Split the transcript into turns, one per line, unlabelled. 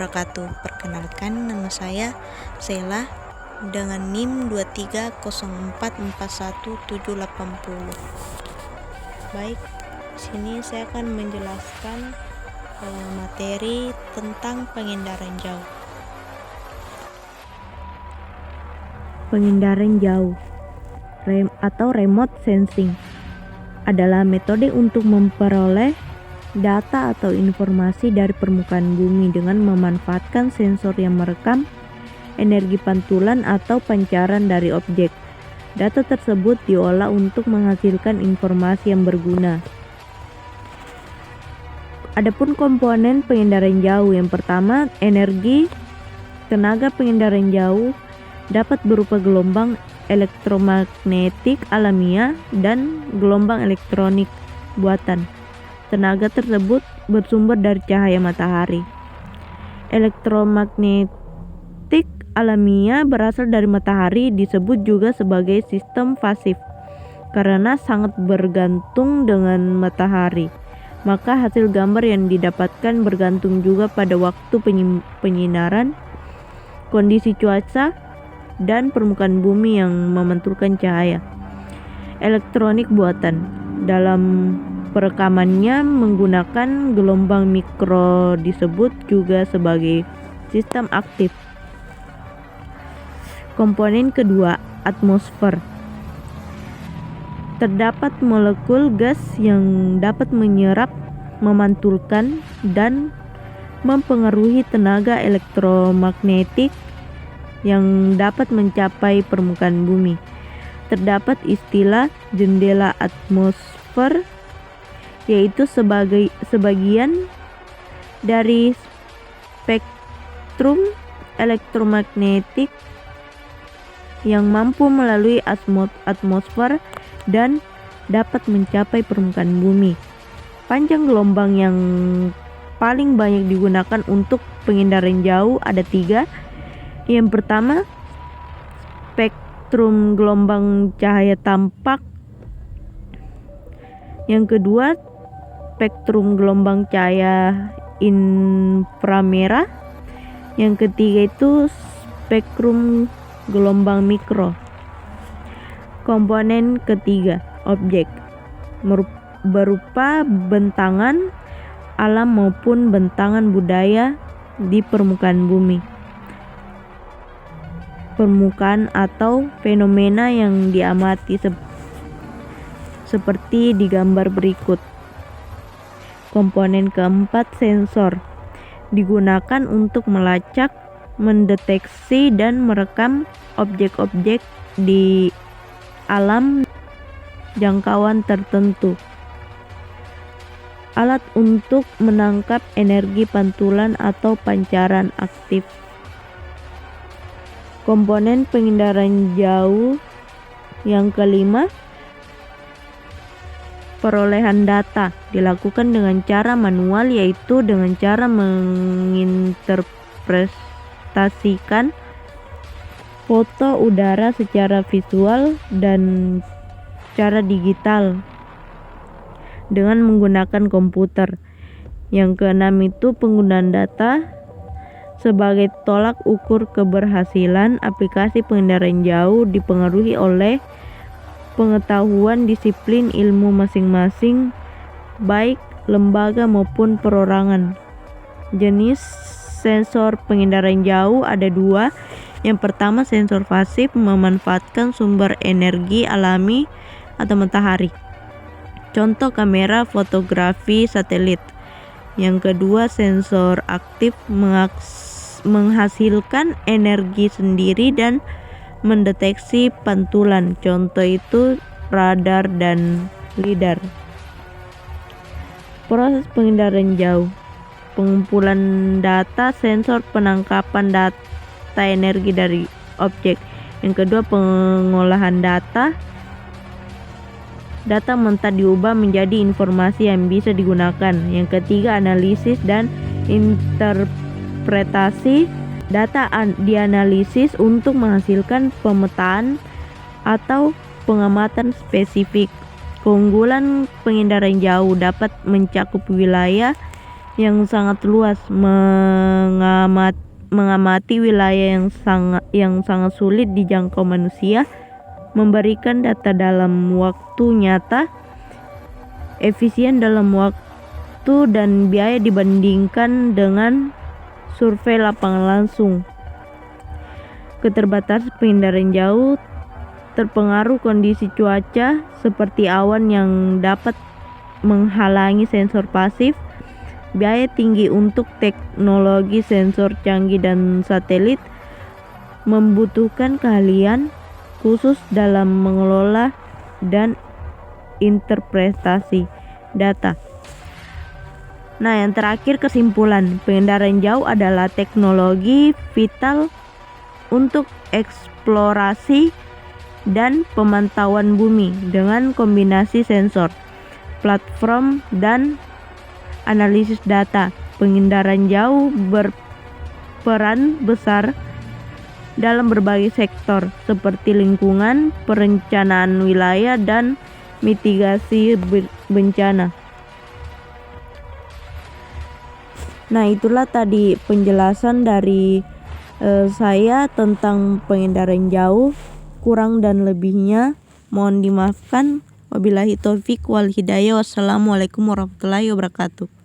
wabarakatuh. Perkenalkan, nama saya Sheila dengan NIM 230441780. Baik, sini saya akan menjelaskan materi tentang pengindaran jauh.
Pengindaran jauh atau remote sensing adalah metode untuk memperoleh data atau informasi dari permukaan bumi dengan memanfaatkan sensor yang merekam energi pantulan atau pancaran dari objek. Data tersebut diolah untuk menghasilkan informasi yang berguna. Adapun komponen pengindaran jauh, yang pertama, energi. Tenaga pengindaran jauh dapat berupa gelombang elektromagnetik alamiah dan gelombang elektronik buatan. Tenaga tersebut bersumber dari cahaya matahari. Elektromagnetik alamiah berasal dari matahari, disebut juga sebagai sistem pasif karena sangat bergantung dengan matahari. Maka hasil gambar yang didapatkan bergantung juga pada waktu penyinaran, kondisi cuaca, dan permukaan bumi yang memantulkan cahaya. Elektronik buatan dalam perekamannya menggunakan gelombang mikro, disebut juga sebagai sistem aktif. Komponen kedua, atmosfer. Terdapat molekul gas yang dapat menyerap, memantulkan, dan mempengaruhi tenaga elektromagnetik yang dapat mencapai permukaan bumi. Terdapat istilah jendela atmosfer, yaitu sebagian dari spektrum elektromagnetik yang mampu melalui atmosfer dan dapat mencapai permukaan bumi. Panjang gelombang yang paling banyak digunakan untuk pengindaran jauh ada 3. Yang pertama, spektrum gelombang cahaya tampak. Yang kedua, spektrum gelombang cahaya inframerah. Yang ketiga itu spektrum gelombang mikro. Komponen ketiga, objek, berupa bentangan alam maupun bentangan budaya di permukaan bumi. Permukaan atau fenomena yang diamati seperti di gambar berikut. Komponen keempat, sensor, digunakan untuk melacak, mendeteksi, dan merekam objek-objek di alam jangkauan tertentu. Alat untuk menangkap energi pantulan atau pancaran aktif. Komponen pengindaran jauh yang kelima, perolehan data dilakukan dengan cara manual, yaitu dengan cara menginterpretasikan foto udara secara visual dan cara digital dengan menggunakan komputer. Yang keenam itu penggunaan data sebagai tolak ukur keberhasilan. Aplikasi pengindaran jauh dipengaruhi oleh pengetahuan disiplin ilmu masing-masing, baik lembaga maupun perorangan. Jenis sensor pengindaran jauh ada 2. Yang pertama, sensor pasif, memanfaatkan sumber energi alami atau matahari. Contoh kamera fotografi satelit. Yang kedua, sensor aktif, menghasilkan energi sendiri dan mendeteksi pantulan. Contoh itu radar dan lidar. Proses pengindaran jauh, pengumpulan data, sensor, penangkapan data energi dari objek. Yang kedua, pengolahan data. Data mentah diubah menjadi informasi yang bisa digunakan. Yang ketiga, analisis dan interpretasi. Data dianalisis untuk menghasilkan pemetaan atau pengamatan spesifik. Keunggulan pengindaran jauh dapat mencakup wilayah yang sangat luas, mengamati wilayah yang sangat sulit dijangkau manusia, memberikan data dalam waktu nyata, efisien dalam waktu dan biaya dibandingkan dengan survei lapangan langsung. Keterbatasan pengindaran jauh terpengaruh kondisi cuaca seperti awan yang dapat menghalangi sensor pasif, biaya tinggi untuk teknologi sensor canggih dan satelit, membutuhkan keahlian khusus dalam mengelola dan interpretasi data. Nah, yang terakhir kesimpulan, pengindaran jauh adalah teknologi vital untuk eksplorasi dan pemantauan bumi dengan kombinasi sensor, platform, dan analisis data. Pengindaran jauh berperan besar dalam berbagai sektor seperti lingkungan, perencanaan wilayah, dan mitigasi bencana. Nah, itulah tadi penjelasan dari saya tentang pengindaran jauh. Kurang dan lebihnya mohon dimaafkan. Wabillahi taufik wal hidayah. Wassalamualaikum warahmatullahi wabarakatuh.